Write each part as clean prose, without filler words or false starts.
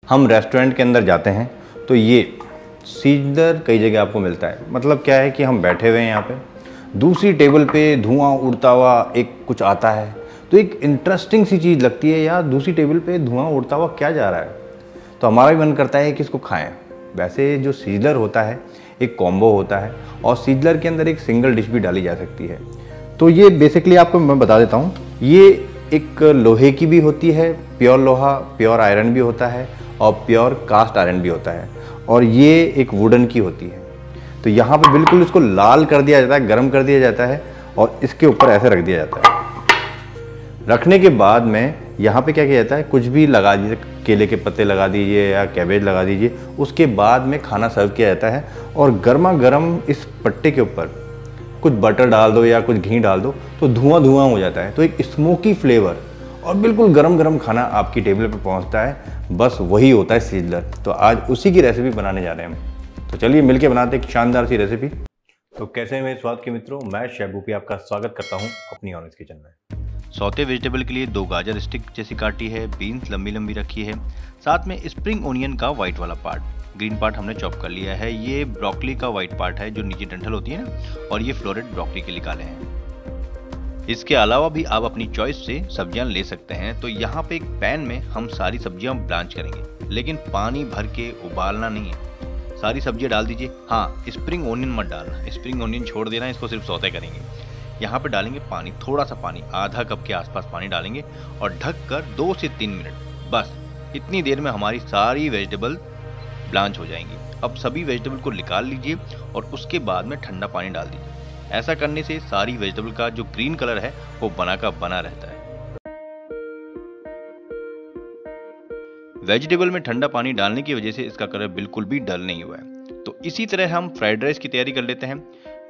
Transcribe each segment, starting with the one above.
हम रेस्टोरेंट के अंदर जाते हैं तो ये सीजर कई जगह आपको मिलता है। मतलब क्या है कि हम बैठे हुए हैं यहाँ पे, दूसरी टेबल पे धुआं उड़ता हुआ एक कुछ आता है, तो एक इंटरेस्टिंग सी चीज़ लगती है यार, दूसरी टेबल पे धुआं उड़ता हुआ क्या जा रहा है, तो हमारा भी मन करता है कि इसको खाएं। वैसे जो सीजलर होता है एक कॉम्बो होता है और सीजलर के अंदर एक सिंगल डिश भी डाली जा सकती है। तो ये बेसिकली आपको मैं बता देता हूँ, ये एक लोहे की भी होती है, प्योर लोहा, प्योर आयरन भी होता है और प्योर कास्ट आयरन भी होता है, और ये एक वुडन की होती है। तो यहाँ पे बिल्कुल इसको लाल कर दिया जाता है, गर्म कर दिया जाता है और इसके ऊपर ऐसे रख दिया जाता है। रखने के बाद में यहाँ पे क्या किया जाता है, कुछ भी लगा दीजिए, केले के पत्ते लगा दीजिए या कैबेज लगा दीजिए, उसके बाद में खाना सर्व किया जाता है और गर्मा गर्म इस पट्टे के ऊपर कुछ बटर डाल दो या कुछ घी डाल दो तो धुआं धुआं हो जाता है। तो एक स्मोकी फ्लेवर और बिल्कुल गरम गरम खाना आपकी टेबल पर पहुंचता है, बस वही होता है सीजलर। तो आज उसी की रेसिपी बनाने जा रहे हैं हम, तो चलिए मिलके बनाते हैं एक शानदार सी रेसिपी। तो कैसे हैं मेरे स्वाद के मित्रों, मैं शेफ भूपी आपका स्वागत करता हूं अपनी ऑनेस्ट किचन में। सौते वेजिटेबल के लिए 2 गाजर स्टिक जैसी काटी है, बीन्स लंबी लंबी रखी है, साथ में स्प्रिंग ओनियन का व्हाइट वाला पार्ट, ग्रीन पार्ट हमने चॉप कर लिया है। ये ब्रोकली का व्हाइट पार्ट है जो नीचे डंठल होती है ना, और ये फ्लोरेट ब्रोकली के निकाले हैं। इसके अलावा भी आप अपनी चॉइस से सब्जियां ले सकते हैं। तो यहाँ पे एक पैन में हम सारी सब्जियां ब्लांच करेंगे, लेकिन पानी भर के उबालना नहीं है, सारी सब्जियां डाल दीजिए। हाँ, स्प्रिंग ओनियन मत डालना, स्प्रिंग ओनियन छोड़ देना, इसको सिर्फ सौते करेंगे। यहाँ पे डालेंगे पानी, थोड़ा सा पानी, आधा कप के आसपास पानी डालेंगे और ढक कर 2 से 3 मिनट, बस इतनी देर में हमारी सारी वेजिटेबल ब्लांच हो जाएंगी। अब सभी वेजिटेबल को निकाल लीजिए और उसके बाद में ठंडा पानी डाल दीजिए। ऐसा करने से सारी वेजिटेबल का जो ग्रीन कलर है वो बना का बना रहता है। वेजिटेबल में ठंडा पानी डालने की वजह से इसका कलर बिल्कुल भी डल नहीं हुआ है। तो इसी तरह हम फ्राइड राइस की तैयारी कर लेते हैं।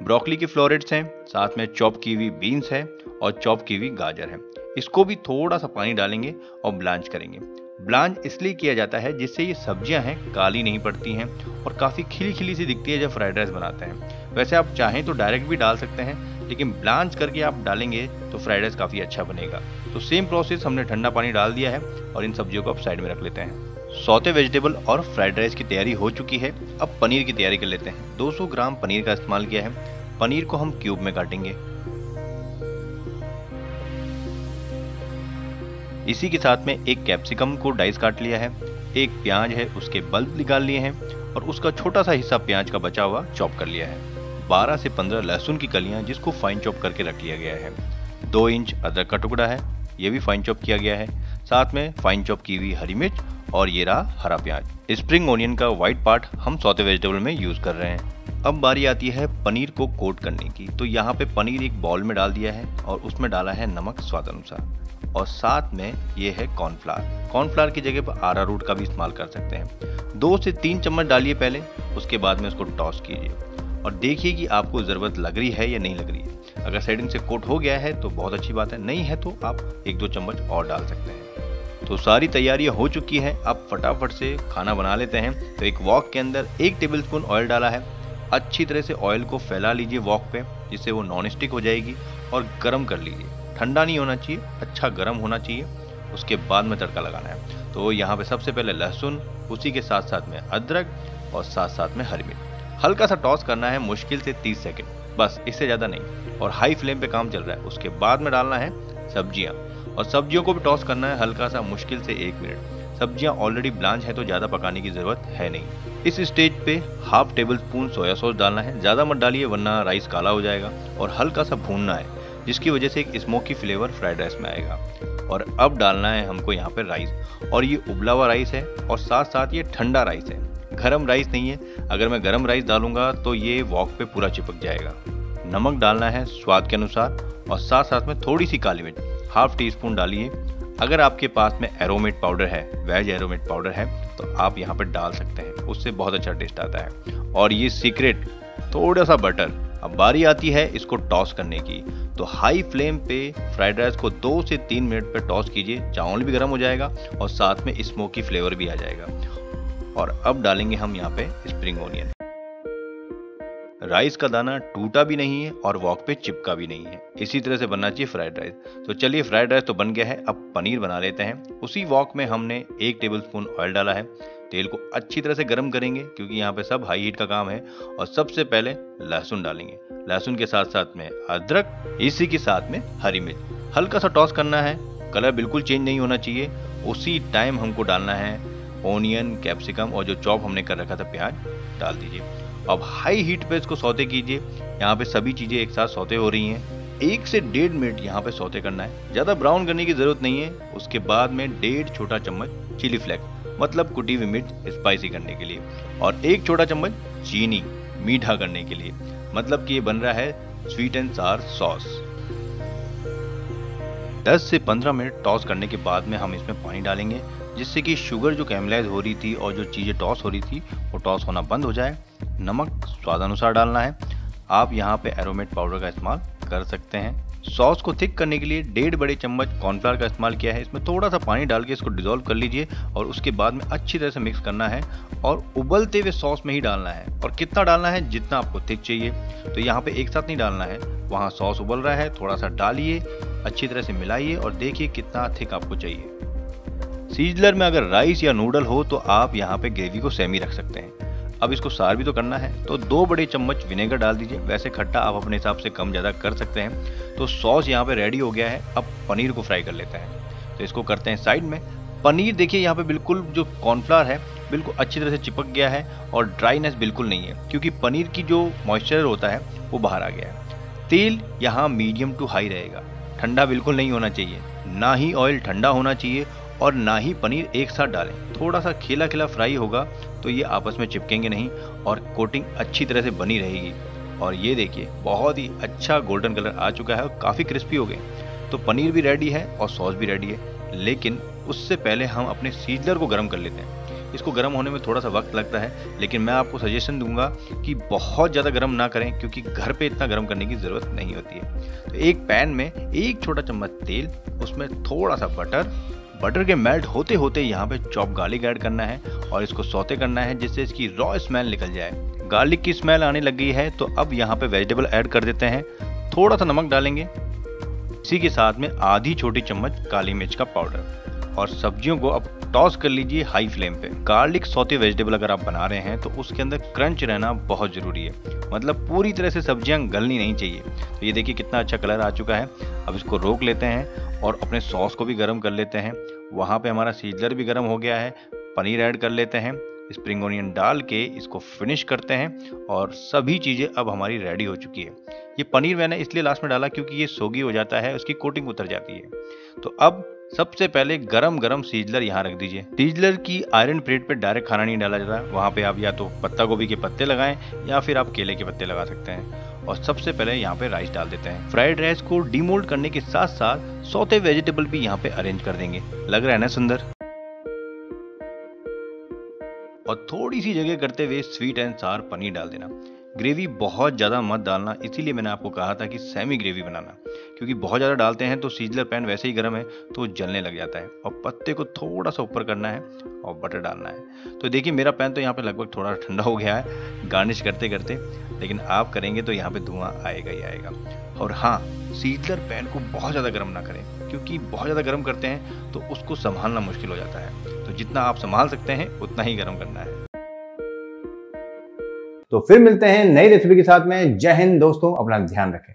ब्रोकली के फ्लोरेट्स हैं, साथ में चॉप की हुई बीन्स है और चॉप की हुई गाजर है। इसको भी थोड़ा सा पानी डालेंगे और ब्लांच करेंगे। ब्लांच इसलिए किया जाता है जिससे ये सब्जियां हैं काली नहीं पड़ती हैं और काफ़ी खिली खिली सी दिखती है जब फ्राइड राइस बनाते हैं। वैसे आप चाहें तो डायरेक्ट भी डाल सकते हैं, लेकिन ब्लांच करके आप डालेंगे तो फ्राइड राइस काफ़ी अच्छा बनेगा। तो सेम प्रोसेस, हमने ठंडा पानी डाल दिया है और इन सब्जियों को आप साइड में रख लेते हैं। सौते वेजिटेबल और फ्राइड राइस की तैयारी हो चुकी है। अब पनीर की तैयारी कर लेते हैं। 200 ग्राम पनीर का इस्तेमाल किया है। पनीर को हम क्यूब में काटेंगे। इसी के साथ में एक कैप्सिकम को डाइस काट लिया है, एक प्याज है उसके बल्ब निकाल लिए हैं और उसका छोटा सा हिस्सा प्याज का बचा हुआ चॉप कर लिया है। 12 से 15 लहसुन की कलियां जिसको फाइन चॉप करके रख लिया गया है। 2 इंच अदरक का टुकड़ा है, ये भी फाइन चॉप किया गया है। साथ में फाइन चॉप की हुई हरी मिर्च और ये रहा हरा प्याज। स्प्रिंग ओनियन का व्हाइट पार्ट हम सौते वेजिटेबल में यूज कर रहे हैं। अब बारी आती है पनीर को कोट करने की। तो यहाँ पे पनीर एक बाउल में डाल दिया है और उसमें डाला है नमक स्वाद अनुसार और साथ में ये है कॉर्नफ्लावर। कॉर्नफ्लावर की जगह पर अरारोट का भी इस्तेमाल कर सकते हैं। 2 से 3 चम्मच डालिए पहले, उसके बाद में उसको टॉस कीजिए और देखिए कि आपको ज़रूरत लग रही है या नहीं लग रही है। अगर साइडिंग से कोट हो गया है तो बहुत अच्छी बात है, नहीं है तो आप 1-2 चम्मच और डाल सकते हैं। तो सारी तैयारियां हो चुकी है। अब फटाफट से खाना बना लेते हैं। तो एक वॉक के अंदर 1 टेबलस्पून ऑयल डाला है। अच्छी तरह से ऑयल को फैला लीजिए वॉक पे, जिससे वो नॉन स्टिक हो जाएगी और गर्म कर लीजिए। ठंडा नहीं होना चाहिए, अच्छा गर्म होना चाहिए। उसके बाद में तड़का लगाना है। तो यहाँ पे सबसे पहले लहसुन, उसी के साथ साथ में अदरक और साथ साथ में हरी मिर्च। हल्का सा टॉस करना है, मुश्किल से 30 सेकेंड, बस इससे ज़्यादा नहीं, और हाई फ्लेम पे काम चल रहा है। उसके बाद में डालना है सब्जियाँ और सब्जियों को भी टॉस करना है हल्का सा, मुश्किल से 1 मिनट। सब्जियां ऑलरेडी ब्लांच है तो ज़्यादा पकाने की ज़रूरत है नहीं। इस स्टेज पे 1/2 टेबलस्पून सोया सॉस डालना है, ज़्यादा मत डालिए वरना राइस काला हो जाएगा, और हल्का सा भूनना है जिसकी वजह से एक स्मोकी फ्लेवर फ्राइड राइस में आएगा। और अब डालना है हमको यहाँ पे राइस, और ये उबला हुआ राइस है और साथ साथ ये ठंडा राइस है, गरम राइस नहीं है। अगर मैं गरम राइस डालूंगा तो ये वॉक पे पूरा चिपक जाएगा। नमक डालना है स्वाद के अनुसार और साथ साथ में थोड़ी सी काली मिर्च 1/2 टीस्पून डालिए। अगर आपके पास में एरोमेट पाउडर है, वेज एरोमेट पाउडर है, तो आप यहाँ पर डाल सकते हैं, उससे बहुत अच्छा टेस्ट आता है। और ये सीक्रेट थोड़ा सा बटर। अब बारी आती है इसको टॉस करने की। तो हाई फ्लेम पे फ्राइड राइस को 2 से 3 मिनट पे टॉस कीजिए, चावल भी गर्म हो जाएगा और साथ में स्मोकी फ्लेवर भी आ जाएगा। और अब डालेंगे हम यहाँ पे स्प्रिंग ओनियन। राइस का दाना टूटा भी नहीं है और वॉक पे चिपका भी नहीं है। इसी तरह से बनना चाहिए फ्राइड राइस। तो चलिए फ्राइड राइस तो बन गया है, अब पनीर बना लेते हैं। उसी वॉक में हमने 1 टेबलस्पून ऑयल डाला है। तेल को अच्छी तरह से गर्म करेंगे क्योंकि यहाँ पे सब हाई हीट का काम है। और सबसे पहले लहसुन डालेंगे, लहसुन के साथ साथ में अदरक, इसी के साथ में हरी मिर्च। हल्का सा टॉस करना है, कलर बिल्कुल चेंज नहीं होना चाहिए। उसी टाइम हमको डालना है ओनियन, कैप्सिकम और जो चॉप हमने कर रखा था प्याज डाल दीजिए। अब हाई हीट पे इसको सौते कीजिए। यहाँ पे सभी चीजें एक साथ सौते हो रही हैं। 1 से 1.5 मिनट यहाँ पे सौते करना है, ज्यादा ब्राउन करने की जरूरत नहीं है। उसके बाद में 1.5 छोटा चम्मच चिली फ्लेक्स, मतलब कुटी हुई मिर्च स्पाइसी करने के लिए, और 1 छोटा चम्मच चीनी मीठा करने के लिए, मतलब कि ये बन रहा है स्वीट एंड सावर सॉस। 10 से 15 मिनट टॉस करने के बाद में हम इसमें पानी डालेंगे, जिससे कि शुगर जो कैरमलाइज हो रही थी और जो चीज़ें टॉस हो रही थी वो टॉस होना बंद हो जाए। नमक स्वादानुसार डालना है। आप यहाँ पे एरोमेट पाउडर का इस्तेमाल कर सकते हैं। सॉस को थिक करने के लिए 1.5 बड़े चम्मच कॉर्नफ्लावर का इस्तेमाल किया है। इसमें थोड़ा सा पानी डाल के इसको डिजोल्व कर लीजिए और उसके बाद में अच्छी तरह से मिक्स करना है और उबलते हुए सॉस में ही डालना है। और कितना डालना है, जितना आपको थिक चाहिए। तो यहाँ पे एक साथ नहीं डालना है, वहाँ सॉस उबल रहा है, थोड़ा सा डालिए, अच्छी तरह से मिलाइए और देखिए कितना थिक आपको चाहिए। सीजलर में अगर राइस या नूडल हो तो आप यहाँ पे ग्रेवी को सेमी रख सकते हैं। अब इसको सार भी तो करना है, तो 2 बड़े चम्मच विनेगर डाल दीजिए। वैसे खट्टा आप अपने हिसाब से कम ज़्यादा कर सकते हैं। तो सॉस यहाँ पे रेडी हो गया है। अब पनीर को फ्राई कर लेते हैं। तो इसको करते हैं साइड में। पनीर देखिए यहाँ पे बिल्कुल जो कॉर्नफ्लावर है बिल्कुल अच्छी तरह से चिपक गया है और ड्राईनेस बिल्कुल नहीं है, क्योंकि पनीर की जो मॉइस्चर होता है वो बाहर आ गया है। तेल यहाँ मीडियम टू हाई रहेगा, ठंडा बिल्कुल नहीं होना चाहिए, ना ही ऑयल ठंडा होना चाहिए और ना ही पनीर एक साथ डालें। थोड़ा सा खिला खिला फ्राई होगा तो ये आपस में चिपकेंगे नहीं और कोटिंग अच्छी तरह से बनी रहेगी। और ये देखिए बहुत ही अच्छा गोल्डन कलर आ चुका है और काफ़ी क्रिस्पी हो गए। तो पनीर भी रेडी है और सॉस भी रेडी है, लेकिन उससे पहले हम अपने सीजलर को गर्म कर लेते हैं। इसको गर्म होने में थोड़ा सा वक्त लगता है, लेकिन मैं आपको सजेशन दूंगा कि बहुत ज़्यादा गर्म ना करें, क्योंकि घर पे इतना गर्म करने की ज़रूरत नहीं होती है। तो एक पैन में 1 छोटा चम्मच तेल, उसमें थोड़ा सा बटर के मेल्ट होते होते यहाँ पे चॉप गार्लिक ऐड करना है और इसको सौते करना है जिससे इसकी रॉ स्मेल निकल जाए। गार्लिक की स्मेल आने लग गई है तो अब यहाँ पे वेजिटेबल ऐड कर देते हैं। थोड़ा सा नमक डालेंगे, इसी के साथ में आधी छोटी चम्मच काली मिर्च का पाउडर, और सब्जियों को अब टॉस कर लीजिए हाई फ्लेम पे। गार्लिक सौते वेजिटेबल अगर आप बना रहे हैं तो उसके अंदर क्रंच रहना बहुत ज़रूरी है, मतलब पूरी तरह से सब्जियां गलनी नहीं चाहिए। तो ये देखिए कितना अच्छा कलर आ चुका है। अब इसको रोक लेते हैं और अपने सॉस को भी गर्म कर लेते हैं। वहाँ पे हमारा सीजलर भी गर्म हो गया है। पनीर ऐड कर लेते हैं, स्प्रिंग ओनियन डाल के इसको फिनिश करते हैं और सभी चीज़ें अब हमारी रेडी हो चुकी है। ये पनीर मैंने इसलिए लास्ट में डाला क्योंकि ये सोगी हो जाता है, उसकी कोटिंग उतर जाती है। तो अब सबसे पहले गरम गरम सीजलर यहाँ रख दीजिए। सीजलर की आयरन प्लेट पे डायरेक्ट खाना नहीं डाला जाता, वहाँ पे आप या तो पत्ता गोभी के पत्ते लगाएं या फिर आप केले के पत्ते लगा सकते हैं। और सबसे पहले यहाँ पे राइस डाल देते हैं। फ्राइड राइस को डीमोल्ड करने के साथ साथ सौते वेजिटेबल भी यहाँ पे अरेंज कर देंगे। लग रहा है ना सुंदर? और थोड़ी सी जगह करते हुए स्वीट एंड सावर पनीर डाल देना। ग्रेवी बहुत ज़्यादा मत डालना, इसीलिए मैंने आपको कहा था कि सेमी ग्रेवी बनाना, क्योंकि बहुत ज़्यादा डालते हैं तो सीजलर पैन वैसे ही गर्म है तो जलने लग जाता है। और पत्ते को थोड़ा सा ऊपर करना है और बटर डालना है। तो देखिए मेरा पैन तो यहाँ पे लगभग थोड़ा ठंडा हो गया है गार्निश करते करते, लेकिन आप करेंगे तो यहाँ पे धुआं आएगा ही आएगा। और हाँ, सीजलर पैन को बहुत ज़्यादा गर्म ना करें, क्योंकि बहुत ज़्यादा गर्म करते हैं तो उसको संभालना मुश्किल हो जाता है। तो जितना आप संभाल सकते हैं उतना ही गर्म करना है। तो फिर मिलते हैं नई रेसिपी के साथ में। जय हिंद दोस्तों, अपना ध्यान रखें।